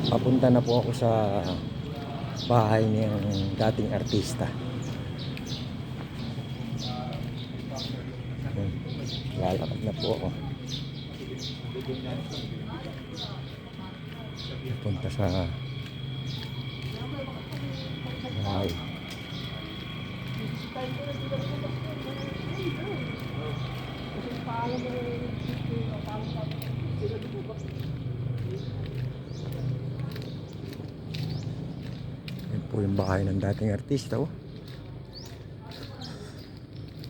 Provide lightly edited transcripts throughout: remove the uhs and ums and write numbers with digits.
Papunta na po ako sa bahay ng dating artista. Lalakad na po ako. Papunta sa bahay. Yan po yung bahay ng dating artista, oh.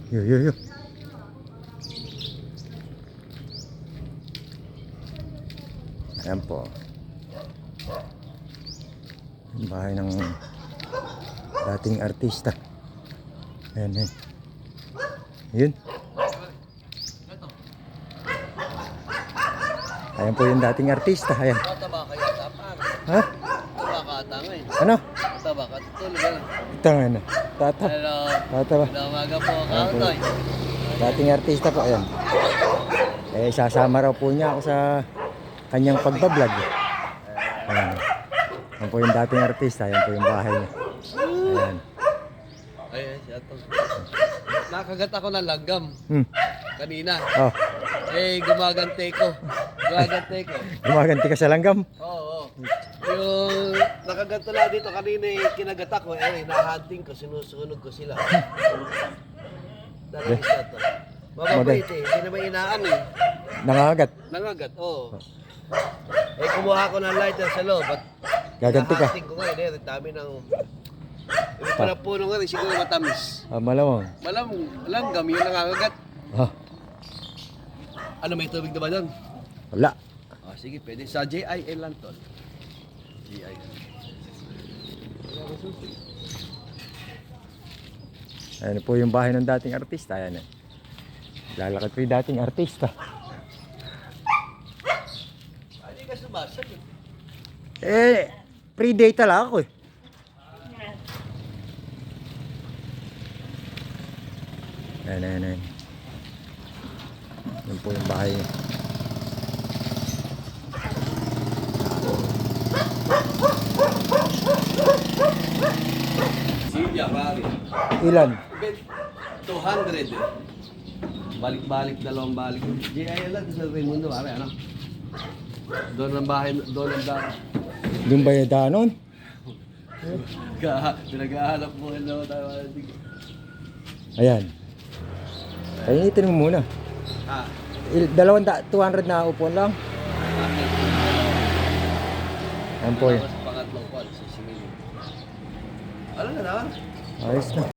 Yo. Ayan po. Yung bahay ng dating artista. Ayan. Yun. Ayan po yung dating artista. Ayan. Mataba kaya tapar. Ha? Mataba ka atangay. Ano? Mataba ka tutulog yan. Ito nga na. Tata. Hello. Tata ba? Pinamaga po ako, Ayan po. Toy. Dating artista po. Ayan. Eh, sasama raw po niya ako sa kanyang pagbablog. Ayan. Ayan po yung dating artista. Ayan po yung bahay niya. Ayan. Ayan, siya to. Nakagat ako ng langgam kanina. Oh, Gumagante ko. gumaganti ka sa langgam. Oo. Yung nakaganto na dito kanina kinagat ako. Nahunting ko, sinusunog ko sila. Dahil isa to. Mababait hindi naman inaan Nangagat. Nangagat, oo. Kumuha ko ng lighter sa loob at Gaganti ka. nahunting ko ngayon. Dami ng... Yung parang puno nga rin, siguro matamis. Malamang. Langgam, yun nangangagat. Ah, Ano, may tubig na ba doon? wala. Sige, pwede. Sa JIL lang tol. JIL. Ayan po yung bahay ng dating artista. Ayan. Lalakad po yung dating artista. Hindi ka sumasag. Pre-data lang ako eh. Ayan. Yan po yung bahay. Silvia, pare. Ilan? 200 Balik-balik, dalawang balik. JIL lang sa Raimundo, pare, ano? Doon ang bahay, doon ang bahay. Doon ba yung danon? Pinag-ahanap mo, ano, tayo. Ayan. Painitin mo muna. 200 na upuan lang. Ayan po yun. Sa pangatlong call, sisingilin. Ano na naman? Ayos na.